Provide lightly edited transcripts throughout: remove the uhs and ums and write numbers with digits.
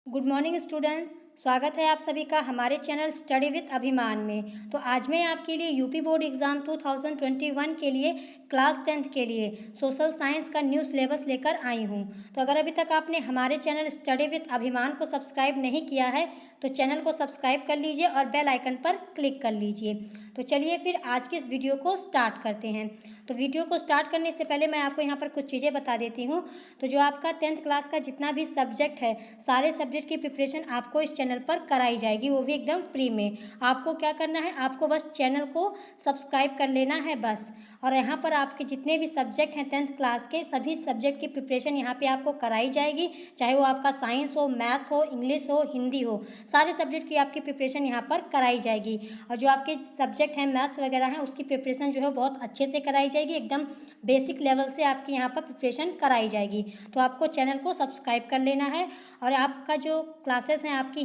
Good morning students. स्वागत है आप सभी का हमारे चैनल स्टडी विद अभिमान में। तो आज मैं आपके लिए यूपी बोर्ड एग्ज़ाम 2021 के लिए क्लास 10th के लिए सोशल साइंस का न्यू सिलेबस लेकर आई हूं। तो अगर अभी तक आपने हमारे चैनल स्टडी विद अभिमान को सब्सक्राइब नहीं किया है तो चैनल को सब्सक्राइब कर लीजिए और बेल आइकन पर क्लिक कर लीजिए। तो चलिए फिर आज की इस वीडियो को स्टार्ट करते हैं। तो वीडियो को स्टार्ट करने से पहले मैं आपको यहाँ पर कुछ चीज़ें बता देती हूँ। तो जो आपका 10th क्लास का जितना भी सब्जेक्ट है, सारे सब्जेक्ट की प्रिपरेशन आपको इस चैनल पर कराई जाएगी, वो भी एकदम फ्री में। आपको क्या करना है, आपको बस चैनल को सब्सक्राइब कर लेना है बस। और यहाँ पर आपके जितने भी सब्जेक्ट हैं 10th क्लास के, सभी सब्जेक्ट की प्रिपरेशन यहाँ पे आपको कराई जाएगी। चाहे वो आपका साइंस हो, मैथ हो, इंग्लिश हो, हिंदी हो, सारे सब्जेक्ट की आपकी प्रिपरेशन यहाँ पर कराई जाएगी। और जो आपके सब्जेक्ट हैं मैथ्स वगैरह हैं, उसकी प्रिपरेशन जो है बहुत अच्छे से कराई जाएगी, एकदम बेसिक लेवल से आपकी यहाँ पर प्रिपरेशन कराई जाएगी। तो आपको चैनल को सब्सक्राइब कर लेना है। और आपका जो क्लासेस हैं, आपकी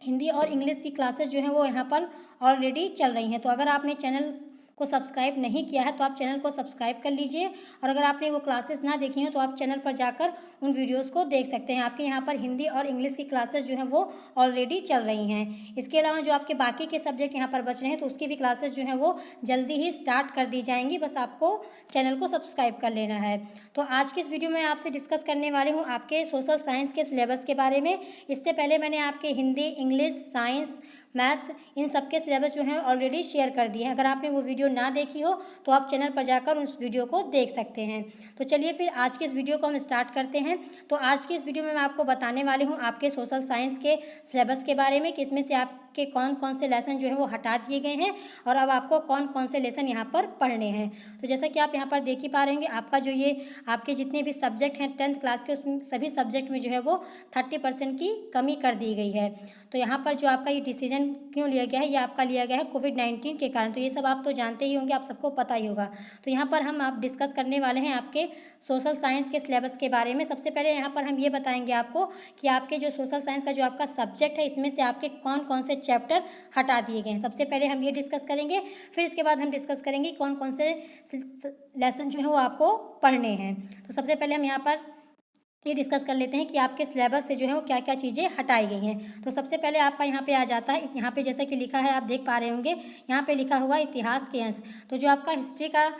हिंदी और इंग्लिश की क्लासेस जो हैं वो यहाँ पर ऑलरेडी चल रही हैं। तो अगर आपने चैनल को सब्सक्राइब नहीं किया है तो आप चैनल को सब्सक्राइब कर लीजिए। और अगर आपने वो क्लासेस ना देखी हो तो आप चैनल पर जाकर उन वीडियोस को देख सकते हैं। आपके यहाँ पर हिंदी और इंग्लिश की क्लासेस जो हैं वो ऑलरेडी चल रही हैं। इसके अलावा जो आपके बाकी के सब्जेक्ट यहाँ पर बच रहे हैं तो उसकी भी क्लासेस जो हैं वो जल्दी ही स्टार्ट कर दी जाएंगी। बस आपको चैनल को सब्सक्राइब कर लेना है। तो आज की इस वीडियो में आपसे डिस्कस करने वाली हूँ आपके सोशल साइंस के सिलेबस के बारे में। इससे पहले मैंने आपके हिंदी, इंग्लिश, साइंस, मैथ्स, इन सब के सिलेबस जो हैं ऑलरेडी शेयर कर दिए हैं। अगर आपने वो वीडियो ना देखी हो तो आप चैनल पर जाकर उस वीडियो को देख सकते हैं। तो चलिए फिर आज के इस वीडियो को हम स्टार्ट करते हैं। तो आज की इस वीडियो में मैं आपको बताने वाली हूँ आपके सोशल साइंस के सिलेबस के बारे में कि इसमें से आपके कौन कौन से लेसन जो है वो हटा दिए गए हैं और अब आपको कौन कौन से लेसन यहाँ पर पढ़ने हैं। तो जैसा कि आप यहाँ पर देख ही पा रहे हैं, आपका जो ये आपके जितने भी सब्जेक्ट हैं 10th क्लास के, उसमें सभी सब्जेक्ट में जो है वो 30% की कमी कर दी गई है। तो यहाँ पर जो आपका ये डिसीजन क्यों लिया गया है, ये आपका लिया गया है कोविड-19 के कारण। तो ये सब आप तो जानते ही होंगे, आप सबको पता ही होगा। तो यहाँ पर हम आप डिस्कस करने वाले हैं आपके सोशल साइंस के सिलेबस के बारे में। सबसे पहले यहाँ पर हम ये बताएंगे आपको कि आपके जो सोशल साइंस का जो आपका सब्जेक्ट है, इसमें से आपके कौन कौन से चैप्टर हटा दिए गए हैं। सबसे पहले हम ये डिस्कस करेंगे, फिर इसके बाद हम डिस्कस करेंगे कौन कौन से लेसन जो है वो आपको पढ़ने हैं। तो सबसे पहले हम यहाँ पर ये डिस्कस कर लेते हैं कि आपके सिलेबस से जो है वो क्या क्या चीज़ें हटाई गई हैं। तो सबसे पहले आपका यहाँ पे आ जाता है, यहाँ पे जैसे कि लिखा है, आप देख पा रहे होंगे, यहाँ पे लिखा हुआ इतिहास के अंश। तो जो आपका हिस्ट्री का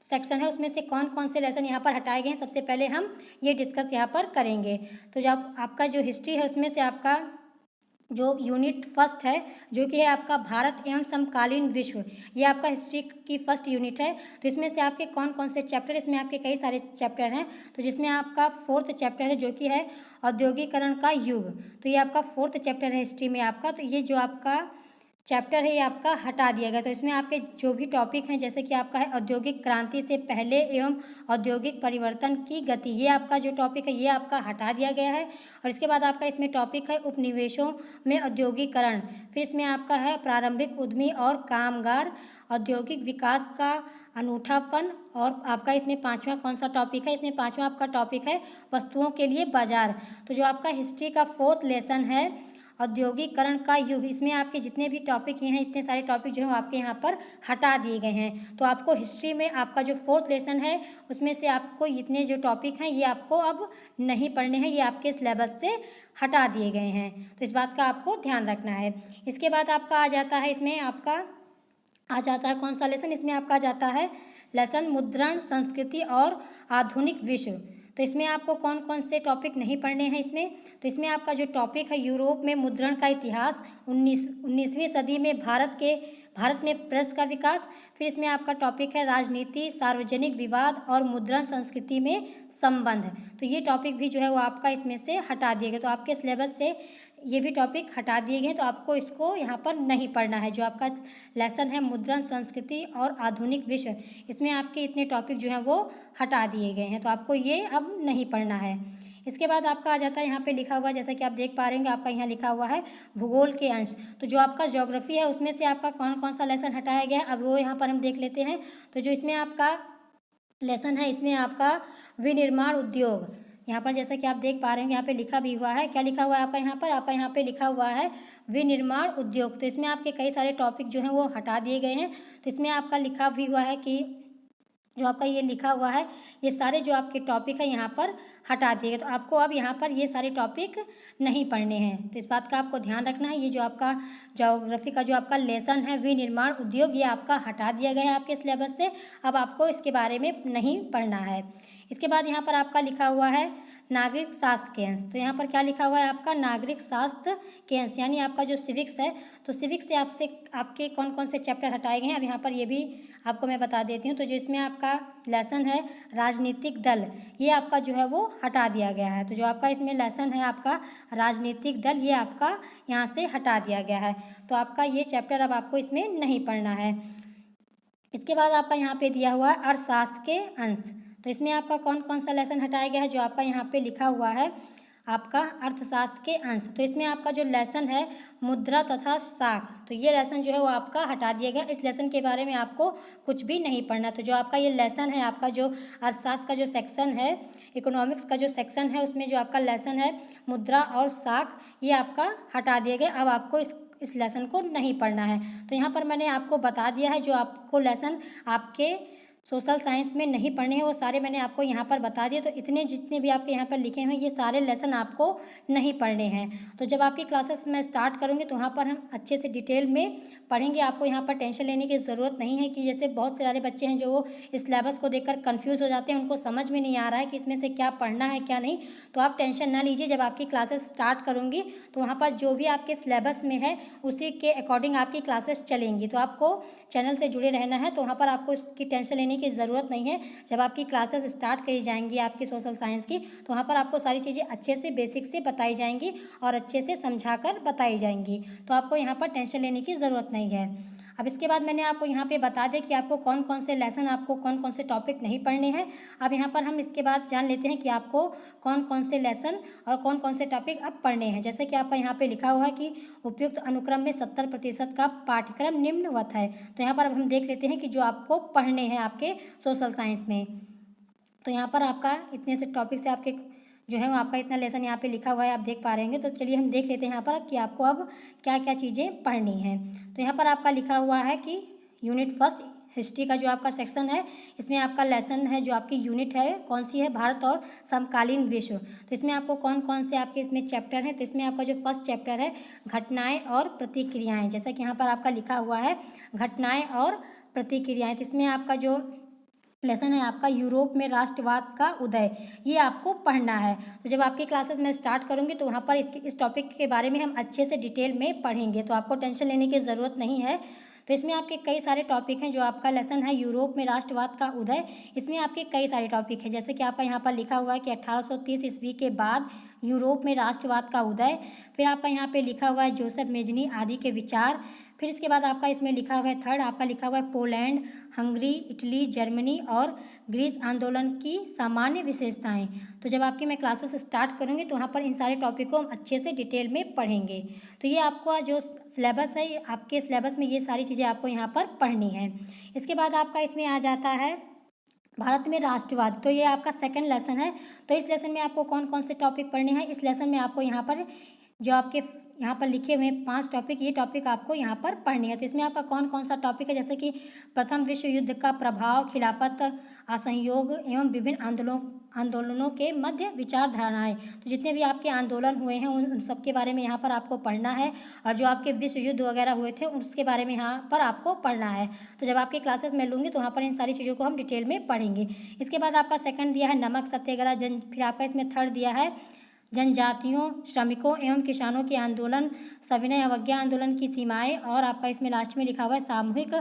सेक्शन है उसमें से कौन कौन से लेसन यहाँ पर हटाए गए हैं, सबसे पहले हम ये डिस्कस यहाँ पर करेंगे। तो जब आपका जो हिस्ट्री है उसमें से आपका जो यूनिट फर्स्ट है, जो कि है आपका भारत एवं समकालीन विश्व, ये आपका हिस्ट्री की फर्स्ट यूनिट है। तो इसमें से आपके कौन कौन से चैप्टर, इसमें आपके कई सारे चैप्टर हैं। तो जिसमें आपका 4th चैप्टर है जो कि है औद्योगिकरण का युग। तो ये आपका 4th चैप्टर है हिस्ट्री में आपका। तो ये जो आपका चैप्टर है ये आपका हटा दिया गया। तो इसमें आपके जो भी टॉपिक हैं, जैसे कि आपका है औद्योगिक क्रांति से पहले एवं औद्योगिक परिवर्तन की गति, ये आपका जो टॉपिक है ये आपका हटा दिया गया है। और इसके बाद आपका इसमें टॉपिक है उपनिवेशों में औद्योगिकरण। फिर इसमें आपका है प्रारंभिक उद्यमी और कामगार, औद्योगिक विकास का अनूठापन। और आपका इसमें 5वां कौन सा टॉपिक है, इसमें 5वां आपका टॉपिक है वस्तुओं के लिए बाजार। तो जो आपका हिस्ट्री का 4th लेसन है औद्योगिकरण का युग, इसमें आपके जितने भी टॉपिक हैं, इतने सारे टॉपिक जो हैं आपके यहाँ पर हटा दिए गए हैं। तो आपको हिस्ट्री में आपका जो 4th लेसन है उसमें से आपको इतने जो टॉपिक हैं ये आपको अब नहीं पढ़ने हैं, ये आपके सिलेबस से हटा दिए गए हैं। तो इस बात का आपको ध्यान रखना है। इसके बाद आपका आ जाता है, इसमें आपका आ जाता है कौन सा लेसन, इसमें आपका आ जाता है लेसन मुद्रण, संस्कृति और आधुनिक विश्व। तो इसमें आपको कौन कौन से टॉपिक नहीं पढ़ने हैं इसमें। तो इसमें आपका जो टॉपिक है यूरोप में मुद्रण का इतिहास, 19वीं सदी में भारत में प्रेस का विकास। फिर इसमें आपका टॉपिक है राजनीति, सार्वजनिक विवाद और मुद्रण संस्कृति में संबंध। तो ये टॉपिक भी जो है वो आपका इसमें से हटा दिए गए। तो आपके सिलेबस से ये भी टॉपिक हटा दिए गए, तो आपको इसको यहाँ पर नहीं पढ़ना है। जो आपका लेसन है मुद्रण, संस्कृति और आधुनिक विश्व, इसमें आपके इतने टॉपिक जो हैं वो हटा दिए गए हैं, तो आपको ये अब नहीं पढ़ना है। इसके बाद आपका आ जाता है यहाँ पे लिखा हुआ, जैसा कि आप देख पा रहे हैं, आपका यहाँ लिखा हुआ है भूगोल के अंश। तो जो आपका ज्योग्राफी है उसमें से आपका कौन कौन सा लेसन हटाया गया है, अब वो यहाँ पर हम देख लेते हैं। तो जो इसमें आपका लेसन है, इसमें आपका विनिर्माण उद्योग, यहाँ पर जैसा कि आप देख पा रहे हैं यहाँ पे लिखा भी हुआ है, क्या लिखा हुआ है आपका यहाँ पर, आपका यहाँ पे लिखा हुआ है विनिर्माण उद्योग। तो इसमें आपके कई सारे टॉपिक जो हैं वो हटा दिए गए हैं। तो इसमें आपका लिखा भी हुआ है कि जो आपका ये लिखा हुआ है, ये सारे जो आपके टॉपिक है यहाँ पर हटा दिए गए। तो आपको अब यहाँ पर ये सारे टॉपिक नहीं पढ़ने हैं, तो इस बात का आपको ध्यान रखना है। ये जो आपका ज्योग्राफी का जो आपका लेसन है विनिर्माण उद्योग, ये आपका हटा दिया गया है आपके सिलेबस से। अब आपको इसके बारे में नहीं पढ़ना है। इसके बाद यहाँ पर आपका लिखा हुआ है नागरिक शास्त्र के अंश। तो यहाँ पर क्या लिखा हुआ है आपका नागरिक शास्त्र के अंश, यानी आपका जो सिविक्स है। तो सिविक्स से आपसे आपके कौन कौन से चैप्टर हटाए गए हैं अब यहाँ पर ये भी आपको मैं बता देती हूँ। तो जिसमें आपका लेसन है राजनीतिक दल, ये आपका जो है वो हटा दिया गया है। तो जो आपका इसमें लेसन है आपका राजनीतिक दल, ये आपका यहाँ से हटा दिया गया है। तो आपका ये चैप्टर अब आपको इसमें नहीं पढ़ना है। इसके बाद आपका यहाँ पे दिया हुआ है अर्थशास्त्र के अंश। तो इसमें आपका कौन कौन सा लेसन हटाया गया है, जो आपका यहाँ पे लिखा हुआ है आपका अर्थशास्त्र के अंश। तो इसमें आपका जो लेसन है मुद्रा तथा साख, तो ये लेसन जो है वो आपका हटा दिया गया। इस लेसन के बारे में आपको कुछ भी नहीं पढ़ना। तो जो आपका ये लेसन है आपका जो अर्थशास्त्र का जो सेक्शन है, इकोनॉमिक्स का जो सेक्शन है, उसमें जो आपका लेसन है मुद्रा और साख, ये आपका हटा दिए गए। अब आपको इस लेसन को नहीं पढ़ना है। तो यहाँ पर मैंने आपको बता दिया है जो आपको लेसन आपके सोशल साइंस में नहीं पढ़ने हैं वो सारे मैंने आपको यहाँ पर बता दिए। तो इतने जितने भी आपके यहाँ पर लिखे हुए ये सारे लेसन आपको नहीं पढ़ने हैं। तो जब आपकी क्लासेस मैं स्टार्ट करूँगी तो वहाँ पर हम अच्छे से डिटेल में पढ़ेंगे। आपको यहाँ पर टेंशन लेने की ज़रूरत नहीं है कि जैसे बहुत सारे बच्चे हैं जो वो इस सिलेबस को देखकर कन्फ्यूज़ हो जाते हैं, उनको समझ में नहीं आ रहा है कि इसमें से क्या पढ़ना है क्या नहीं। तो आप टेंशन ना लीजिए, जब आपकी क्लासेस स्टार्ट करूँगी तो वहाँ पर जो भी आपके सिलेबस में है उसी के अकॉर्डिंग आपकी क्लासेस चलेंगी। तो आपको चैनल से जुड़े रहना है, तो वहाँ पर आपको इसकी टेंशन लेने की ज़रूरत नहीं है। जब आपकी क्लासेस स्टार्ट करी जाएंगी आपकी सोशल साइंस की, तो वहाँ पर आपको सारी चीज़ें अच्छे से बेसिक से बताई जाएंगी और अच्छे से समझा कर बताई जाएंगी। तो आपको यहाँ पर टेंशन लेने की ज़रूरत नहीं है। अब इसके बाद मैंने आपको यहाँ पे बता दें कि आपको कौन कौन से लेसन, आपको कौन कौन से टॉपिक नहीं पढ़ने हैं। अब यहाँ पर हम इसके बाद जान लेते हैं कि आपको कौन कौन से लेसन और कौन कौन से टॉपिक अब पढ़ने हैं। जैसे कि आपका यहाँ पे लिखा हुआ है कि उपयुक्त अनुक्रम में 70% का पाठ्यक्रम निम्नवत है। तो यहाँ पर अब हम देख लेते हैं कि जो आपको पढ़ने हैं आपके सोशल साइंस में। तो यहाँ पर आपका इतने से टॉपिक से आपके जो है वो आपका इतना लेसन यहाँ पे लिखा हुआ है, आप देख पा रहे हैं। तो चलिए हम देख लेते हैं यहाँ पर कि आपको अब क्या क्या चीज़ें पढ़नी हैं। तो यहाँ पर आपका लिखा हुआ है कि यूनिट फर्स्ट हिस्ट्री का जो आपका सेक्शन है, इसमें आपका लेसन है जो आपकी यूनिट है कौन सी है, भारत और समकालीन विश्व। तो इसमें आपको कौन कौन से आपके इसमें चैप्टर हैं। तो इसमें आपका जो फर्स्ट चैप्टर है घटनाएँ और प्रतिक्रियाएँ, जैसा कि यहाँ पर आपका लिखा हुआ है घटनाएँ और प्रतिक्रियाएँ। तो इसमें आपका जो लेसन है आपका यूरोप में राष्ट्रवाद का उदय, ये आपको पढ़ना है। तो जब आपकी क्लासेस मैं स्टार्ट करूँगी तो वहाँ पर इस टॉपिक के बारे में हम अच्छे से डिटेल में पढ़ेंगे। तो आपको टेंशन लेने की ज़रूरत नहीं है। तो इसमें आपके कई सारे टॉपिक हैं। जो आपका लेसन है यूरोप में राष्ट्रवाद का उदय, इसमें आपके कई सारे टॉपिक हैं। जैसे कि आपका यहाँ पर लिखा हुआ है कि 1830 ईस्वी के बाद यूरोप में राष्ट्रवाद का उदय। फिर आपका यहाँ पे लिखा हुआ है जोसेफ मेजनी आदि के विचार। फिर इसके बाद आपका इसमें लिखा हुआ है थर्ड आपका लिखा हुआ है पोलैंड, हंगरी, इटली, जर्मनी और ग्रीस आंदोलन की सामान्य विशेषताएं। तो जब आपकी मैं क्लासेस स्टार्ट करूँगी तो वहाँ पर इन सारे टॉपिक को हम अच्छे से डिटेल में पढ़ेंगे। तो ये आपका जो सिलेबस है, आपके सिलेबस में ये सारी चीज़ें आपको यहाँ पर पढ़नी है। इसके बाद आपका इसमें आ जाता है भारत में राष्ट्रवाद। तो ये आपका सेकंड लेसन है। तो इस लेसन में आपको कौन कौन से टॉपिक पढ़ने हैं। इस लेसन में आपको यहाँ पर जो आपके यहाँ पर लिखे हुए 5 टॉपिक, ये टॉपिक आपको यहाँ पर पढ़नी है। तो इसमें आपका कौन कौन सा टॉपिक है, जैसे कि प्रथम विश्व युद्ध का प्रभाव, खिलाफत, असहयोग एवं विभिन्न आंदोलनों के मध्य विचारधाराएं। तो जितने भी आपके आंदोलन हुए हैं उन सब के बारे में यहाँ पर आपको पढ़ना है। और जो आपके विश्व युद्ध वगैरह हुए थे उसके बारे में यहाँ पर आपको पढ़ना है। तो जब आपकी क्लासेस में लूँगी तो वहाँ पर इन सारी चीज़ों को हम डिटेल में पढ़ेंगे। इसके बाद आपका सेकंड दिया है नमक सत्याग्रह फिर आपका इसमें थर्ड दिया है जनजातियों, श्रमिकों एवं किसानों के आंदोलन, सविनय अवज्ञा आंदोलन की सीमाएं, और आपका इसमें लास्ट में लिखा हुआ है सामूहिक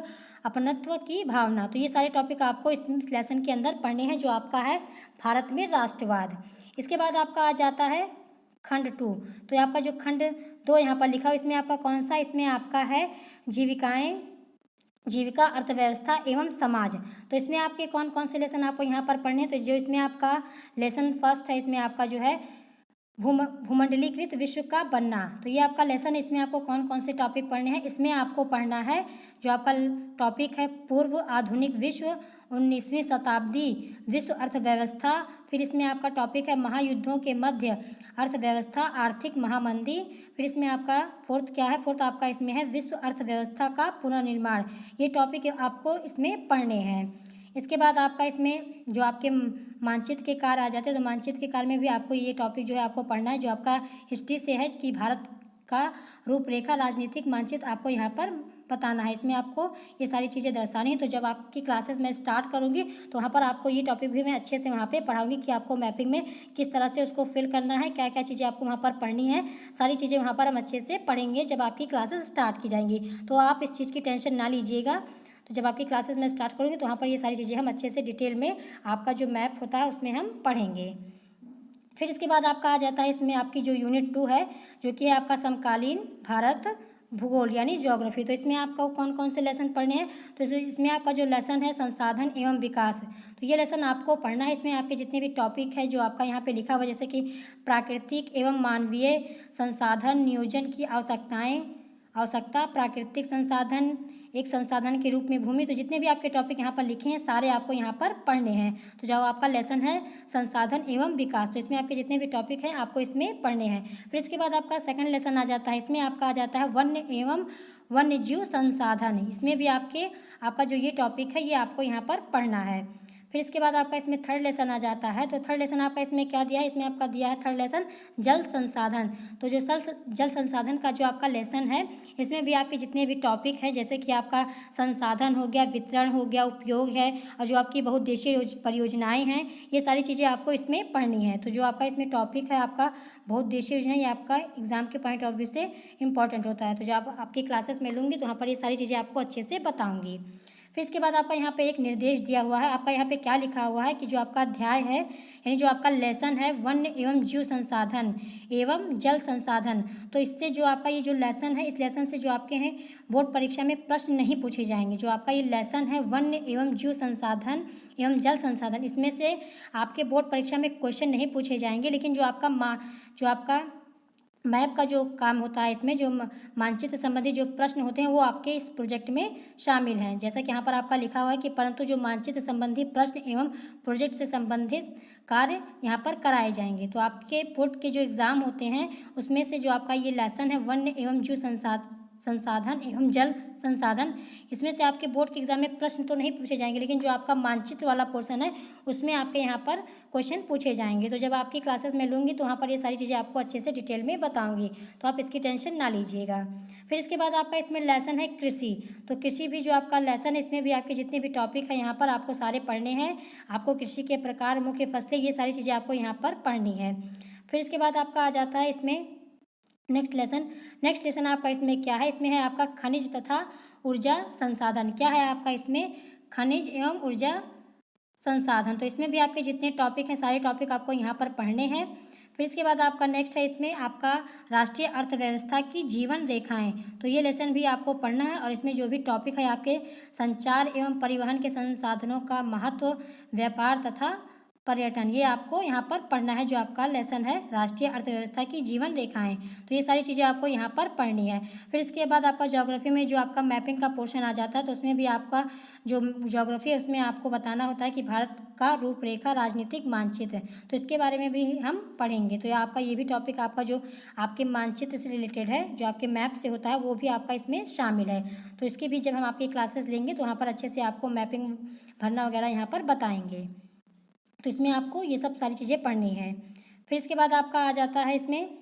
अपनत्व की भावना। तो ये सारे टॉपिक आपको इस लेसन के अंदर पढ़ने हैं, जो आपका है भारत में राष्ट्रवाद। इसके बाद आपका आ जाता है खंड 2। तो आपका जो खंड 2 यहाँ पर लिखा हुआ, इसमें आपका कौन सा, इसमें आपका है जीविका, अर्थव्यवस्था एवं समाज। तो इसमें आपके कौन कौन से लेसन आपको यहाँ पर पढ़ने हैं। तो जो इसमें आपका लेसन फर्स्ट है, इसमें आपका जो है भूमंडलीकृत विश्व का बनना। तो ये आपका लेसन, इसमें आपको कौन कौन से टॉपिक पढ़ने हैं। इसमें आपको पढ़ना है जो आपका टॉपिक है पूर्व आधुनिक विश्व, 19वीं शताब्दी विश्व अर्थव्यवस्था। फिर इसमें आपका टॉपिक है महायुद्धों के मध्य अर्थव्यवस्था, आर्थिक महामंदी। फिर इसमें आपका फोर्थ क्या है, फोर्थ आपका इसमें है विश्व अर्थव्यवस्था का पुनर्निर्माण। ये टॉपिक आपको इसमें पढ़ने हैं। इसके बाद आपका इसमें जो आपके मानचित्र के कार्य आ जाते हैं, तो मानचित्र के कार्य में भी आपको ये टॉपिक जो है आपको पढ़ना है, जो आपका हिस्ट्री से है कि भारत का रूपरेखा राजनीतिक मानचित्र आपको यहाँ पर बताना है। इसमें आपको ये सारी चीज़ें दर्शानी है। तो जब आपकी क्लासेस मैं स्टार्ट करूँगी तो वहाँ पर आपको ये टॉपिक भी मैं अच्छे से वहाँ पे पढ़ाऊँगी कि आपको मैपिंग में किस तरह से उसको फिल करना है, क्या क्या चीज़ें आपको वहाँ पर पढ़नी है, सारी चीज़ें वहाँ पर हम अच्छे से पढ़ेंगे जब आपकी क्लासेस स्टार्ट की जाएंगी। तो आप इस चीज़ की टेंशन ना लीजिएगा। तो जब आपकी क्लासेस में स्टार्ट करूँगी तो वहाँ पर ये सारी चीज़ें हम अच्छे से डिटेल में आपका जो मैप होता है उसमें हम पढ़ेंगे। फिर इसके बाद आपका आ जाता है इसमें आपकी जो यूनिट 2 है, जो कि है आपका समकालीन भारत भूगोल यानी ज्योग्राफी। तो इसमें आपको कौन कौन से लेसन पढ़ने हैं, तो इसमें आपका जो लेसन है संसाधन एवं विकास, तो ये लेसन आपको पढ़ना है। इसमें आपके जितने भी टॉपिक है जो आपका यहाँ पे लिखा हुआ, जैसे कि प्राकृतिक एवं मानवीय संसाधन नियोजन की आवश्यकता, प्राकृतिक संसाधन एक संसाधन के रूप में भूमि, तो जितने भी आपके टॉपिक यहाँ पर लिखे हैं सारे आपको यहाँ पर पढ़ने हैं। तो जो आपका लेसन है संसाधन एवं विकास, तो इसमें आपके जितने भी टॉपिक हैं आपको इसमें पढ़ने हैं। फिर इसके बाद आपका सेकंड लेसन आ जाता है, इसमें आपका आ जाता है वन्य एवं वन्यजीव संसाधन। इसमें भी आपका जो ये टॉपिक है ये आपको यहाँ पर पढ़ना है। फिर इसके बाद आपका इसमें थर्ड लेसन आ जाता है, तो थर्ड लेसन आपका इसमें क्या दिया है, इसमें आपका दिया है थर्ड लेसन जल संसाधन। तो जो जल संसाधन का जो आपका लेसन है इसमें भी आपके जितने भी टॉपिक हैं, जैसे कि आपका संसाधन हो गया, वितरण हो गया, उपयोग है, और जो आपकी बहुउद्देशीय परियोजनाएं हैं, ये सारी चीज़ें आपको इसमें पढ़नी है। तो जो आपका इसमें टॉपिक है आपका बहुउद्देशीय योजना, ये आपका एग्जाम के पॉइंट ऑफ व्यू से इंपॉर्टेंट होता है। तो जो आप आपकी क्लासेस में लूँगी तो वहाँ पर ये सारी चीज़ें आपको अच्छे से बताऊँगी। फिर इसके बाद आपका यहाँ पे एक निर्देश दिया हुआ है, आपका यहाँ पे क्या लिखा हुआ है कि जो आपका अध्याय है यानी जो आपका लेसन है वन्य एवं जीव संसाधन एवं जल संसाधन, तो इससे जो आपका ये जो लेसन है, इस लेसन से जो आपके हैं बोर्ड परीक्षा में प्रश्न नहीं पूछे जाएंगे। जो आपका ये लेसन है वन्य एवं जीव संसाधन एवं जल संसाधन, इसमें से आपके बोर्ड परीक्षा में क्वेश्चन नहीं पूछे जाएंगे, लेकिन जो आपका मैप का जो काम होता है, इसमें जो मानचित्र संबंधी जो प्रश्न होते हैं वो आपके इस प्रोजेक्ट में शामिल हैं। जैसा कि यहाँ पर आपका लिखा हुआ है कि परंतु जो मानचित्र संबंधी प्रश्न एवं प्रोजेक्ट से संबंधित कार्य यहाँ पर कराए जाएंगे। तो आपके बोर्ड के जो एग्ज़ाम होते हैं उसमें से जो आपका ये लेसन है वन्य एवं जीव संसाधन एवं जल संसाधन, इसमें से आपके बोर्ड के एग्जाम में प्रश्न तो नहीं पूछे जाएंगे, लेकिन जो आपका मानचित्र वाला पोर्शन है उसमें आपके यहाँ पर क्वेश्चन पूछे जाएंगे। तो जब आपकी क्लासेस में लूँगी तो वहाँ पर ये सारी चीज़ें आपको अच्छे से डिटेल में बताऊँगी, तो आप इसकी टेंशन ना लीजिएगा। फिर इसके बाद आपका इसमें लेसन है कृषि, तो कृषि भी जो आपका लेसन है इसमें भी आपके जितने भी टॉपिक हैं यहाँ पर आपको सारे पढ़ने हैं। आपको कृषि के प्रकार, मुख्य फसलें, ये सारी चीज़ें आपको यहाँ पर पढ़नी है। फिर इसके बाद आपका आ जाता है इसमें नेक्स्ट लेसन आपका इसमें क्या है, इसमें है आपका खनिज तथा ऊर्जा संसाधन। क्या है आपका इसमें खनिज एवं ऊर्जा संसाधन, तो इसमें भी आपके जितने टॉपिक हैं सारे टॉपिक आपको यहाँ पर पढ़ने हैं। फिर इसके बाद आपका नेक्स्ट है इसमें आपका राष्ट्रीय अर्थव्यवस्था की जीवन रेखाएं, तो ये लेसन भी आपको पढ़ना है। और इसमें जो भी टॉपिक है आपके संचार एवं परिवहन के संसाधनों का महत्व, व्यापार तथा पर्यटन, ये आपको यहाँ पर पढ़ना है। जो आपका लेसन है राष्ट्रीय अर्थव्यवस्था की जीवन रेखाएं, तो ये सारी चीज़ें आपको यहाँ पर पढ़नी है। फिर इसके बाद आपका ज्योग्राफी में जो आपका मैपिंग का पोर्शन आ जाता है, तो उसमें भी आपका जो ज्योग्राफी है उसमें आपको बताना होता है कि भारत का रूपरेखा राजनीतिक मानचित्र, तो इसके बारे में भी हम पढ़ेंगे। तो आपका ये भी टॉपिक आपका जो आपके मानचित्र से रिलेटेड है, जो आपके मैप से होता है, वो भी आपका इसमें शामिल है। तो इसकी भी जब हम आपकी क्लासेस लेंगे तो वहाँ पर अच्छे से आपको मैपिंग भरना वगैरह यहाँ पर बताएंगे। तो इसमें आपको ये सब सारी चीज़ें पढ़नी है। फिर इसके बाद आपका आ जाता है इसमें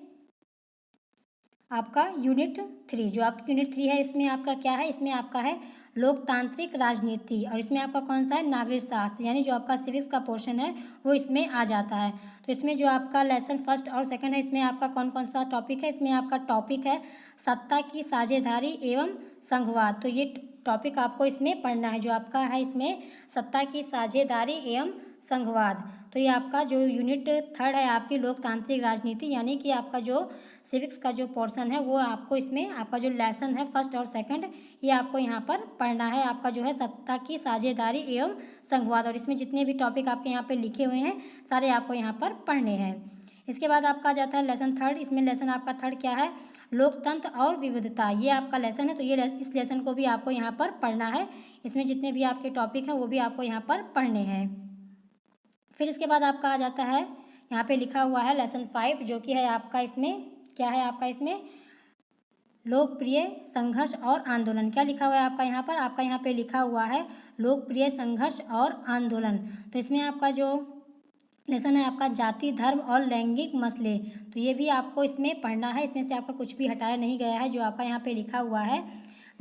आपका यूनिट 3, जो आपकी यूनिट 3 है इसमें आपका क्या है, इसमें आपका है लोकतांत्रिक राजनीति, और इसमें आपका कौन सा है नागरिक शास्त्र, यानी जो आपका सिविक्स का पोर्शन है वो इसमें आ जाता है। तो इसमें जो आपका लेसन फर्स्ट और सेकंड है, इसमें आपका कौन कौन सा टॉपिक है, इसमें आपका टॉपिक है सत्ता की साझेदारी एवं संघवाद। तो ये टॉपिक आपको इसमें पढ़ना है। जो आपका है इसमें सत्ता की साझेदारी एवं संघवाद, तो ये आपका जो यूनिट 3 है आपकी लोकतांत्रिक राजनीति, यानी कि आपका जो सिविक्स का जो पोर्शन है वो आपको इसमें आपका जो लेसन है फर्स्ट और सेकंड, ये आपको यहाँ पर पढ़ना है। आपका जो है सत्ता की साझेदारी एवं संघवाद, और इसमें जितने भी टॉपिक आपके यहाँ पे लिखे हुए हैं सारे आपको यहाँ पर पढ़ने हैं। इसके बाद आपका आ जाता है लेसन 3, इसमें लेसन आपका 3 क्या है, लोकतंत्र और विविधता, ये आपका लेसन है। तो ये इस लेसन को भी आपको यहाँ पर पढ़ना है। इसमें जितने भी आपके टॉपिक हैं वो भी आपको यहाँ पर पढ़ने हैं। फिर इसके बाद आपका आ जाता है यहाँ पे लिखा हुआ है लेसन 5, जो कि है आपका इसमें क्या है, आपका इसमें लोकप्रिय संघर्ष और आंदोलन। क्या लिखा हुआ है आपका यहाँ पर, आपका यहाँ पे लिखा हुआ है लोकप्रिय संघर्ष और आंदोलन। तो इसमें आपका जो लेसन है आपका जाति, धर्म और लैंगिक मसले, तो ये भी आपको इसमें पढ़ना है। इसमें से आपका कुछ भी हटाया नहीं गया है, जो आपका यहाँ पे लिखा हुआ है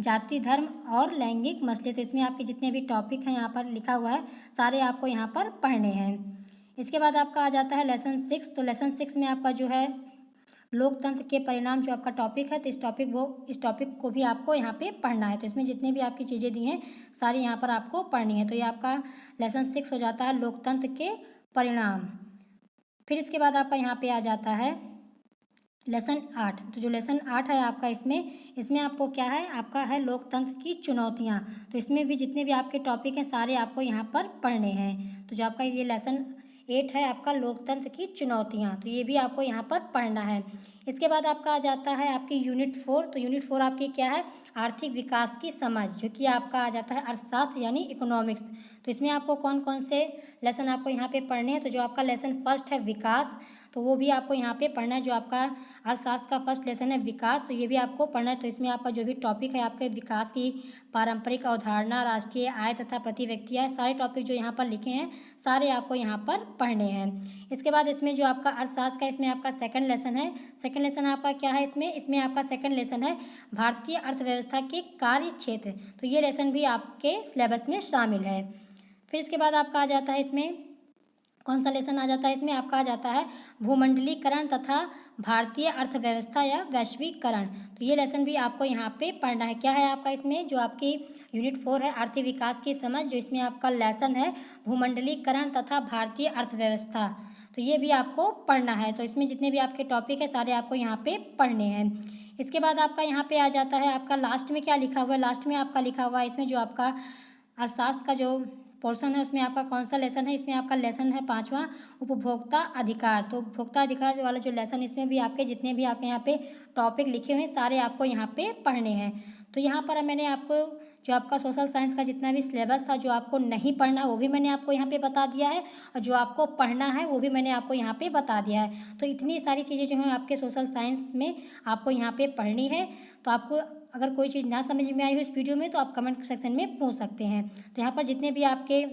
जाति, धर्म और लैंगिक मसले। तो इसमें आपके जितने भी टॉपिक हैं यहाँ पर लिखा हुआ है सारे आपको यहाँ पर पढ़ने हैं। इसके बाद आपका आ जाता है लेसन 6। तो लेसन 6 में आपका जो है लोकतंत्र के परिणाम जो आपका टॉपिक है, तो इस टॉपिक को भी आपको यहाँ पे पढ़ना है। तो इसमें जितने भी आपकी चीज़ें दी हैं सारी यहाँ पर आपको पढ़नी है। तो ये आपका लेसन 6 हो जाता है लोकतंत्र के परिणाम। फिर इसके बाद आपका यहाँ पे आ जाता है लेसन 8। तो जो लेसन 8 है आपका इसमें आपको क्या है, आपका है लोकतंत्र की चुनौतियाँ। तो इसमें भी जितने भी आपके टॉपिक हैं सारे आपको यहाँ पर पढ़ने हैं। तो जो आपका ये लेसन 8 है आपका लोकतंत्र की चुनौतियाँ, तो ये भी आपको यहाँ पर पढ़ना है। इसके बाद आपका आ जाता है आपकी यूनिट 4। तो यूनिट 4 आपकी क्या है, आर्थिक विकास की समझ, जो कि आपका आ जाता है अर्थशास्त्र यानी इकोनॉमिक्स। तो इसमें आपको कौन कौन से लेसन आपको यहाँ पे पढ़ने हैं। तो जो आपका लेसन फर्स्ट है विकास, तो वो भी आपको यहाँ पे पढ़ना है। जो आपका अर्थशास्त्र का फर्स्ट लेसन है विकास, तो ये भी आपको पढ़ना है। तो इसमें आपका जो भी टॉपिक है आपके विकास की पारंपरिक अवधारणा, राष्ट्रीय आय तथा प्रति व्यक्ति आय, सारे टॉपिक जो यहाँ पर लिखे हैं सारे आपको यहाँ पर पढ़ने हैं। इसके बाद इसमें जो आपका अर्थशास्त्र का इसमें आपका सेकंड लेसन है। सेकंड लेसन आपका क्या है, इसमें आपका सेकंड लेसन है भारतीय अर्थव्यवस्था के कार्य क्षेत्र। तो ये लेसन भी आपके सिलेबस में शामिल है। फिर इसके बाद आपका आ जाता है इसमें कौन सा लेसन आ जाता है, इसमें आपका आ जाता है भूमंडलीकरण तथा भारतीय अर्थव्यवस्था या वैश्वीकरण। तो ये लेसन भी आपको यहाँ पे पढ़ना है। क्या है आपका इसमें जो आपकी यूनिट 4 है आर्थिक विकास की समझ, जो इसमें आपका लेसन है भूमंडलीकरण तथा भारतीय अर्थव्यवस्था, तो ये भी आपको पढ़ना है। तो इसमें जितने भी आपके टॉपिक है सारे आपको यहाँ पे पढ़ने हैं। इसके बाद आपका यहाँ पे आ जाता है आपका लास्ट में क्या लिखा हुआ है, लास्ट में आपका लिखा हुआ है इसमें जो आपका अर्थशास्त्र का जो पोर्शन है उसमें आपका कौन सा लेसन है, इसमें आपका लेसन है 5वां उपभोक्ता अधिकार। तो उपभोक्ता अधिकार वाला जो लेसन, इसमें भी आपके जितने भी आपके यहाँ पे टॉपिक लिखे हुए हैं सारे आपको यहाँ पे पढ़ने हैं। तो यहाँ पर मैंने आपको जो आपका सोशल साइंस का जितना भी सिलेबस था, जो आपको नहीं पढ़ना वो भी मैंने आपको यहाँ पे बता दिया है, और जो आपको पढ़ना है वो भी मैंने आपको यहाँ पे बता दिया है। तो इतनी सारी चीज़ें जो हैं आपके सोशल साइंस में आपको यहाँ पे पढ़नी है। तो आपको अगर कोई चीज़ ना समझ में आई हो इस वीडियो में तो आप कमेंट सेक्शन में पूछ सकते हैं। तो यहाँ पर जितने भी आपके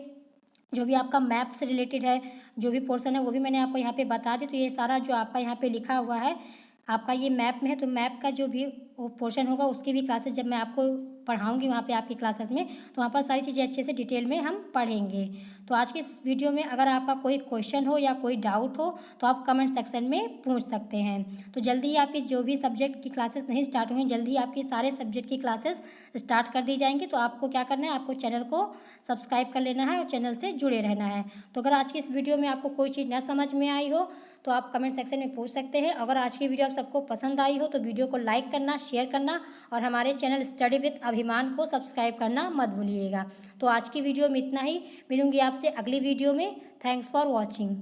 जो भी आपका मैप से रिलेटेड है जो भी पोर्शन है वो भी मैंने आपको यहाँ पे बता दी। तो ये सारा जो आपका यहाँ पे लिखा हुआ है आपका ये मैप में है, तो मैप का जो भी वो पोर्शन होगा उसकी भी क्लासेस जब मैं आपको पढ़ाऊंगी वहाँ पे आपकी क्लासेस में, तो वहाँ पर सारी चीज़ें अच्छे से डिटेल में हम पढ़ेंगे। तो आज की इस वीडियो में अगर आपका कोई क्वेश्चन हो या कोई डाउट हो तो आप कमेंट सेक्शन में पूछ सकते हैं। तो जल्दी ही आपकी जो भी सब्जेक्ट की क्लासेस नहीं स्टार्ट हुई, जल्दी ही आपकी सारे सब्जेक्ट की क्लासेस स्टार्ट कर दी जाएंगी। तो आपको क्या करना है, आपको चैनल को सब्सक्राइब कर लेना है और चैनल से जुड़े रहना है। तो अगर आज की इस वीडियो में आपको कोई चीज़ ना समझ में आई हो तो आप कमेंट सेक्शन में पूछ सकते हैं। अगर आज की वीडियो आप सबको पसंद आई हो तो वीडियो को लाइक करना, शेयर करना और हमारे चैनल स्टडी विद अभिमान को सब्सक्राइब करना मत भूलिएगा। तो आज की वीडियो में इतना ही, मिलूंगी आपसे अगली वीडियो में। Thanks for watching.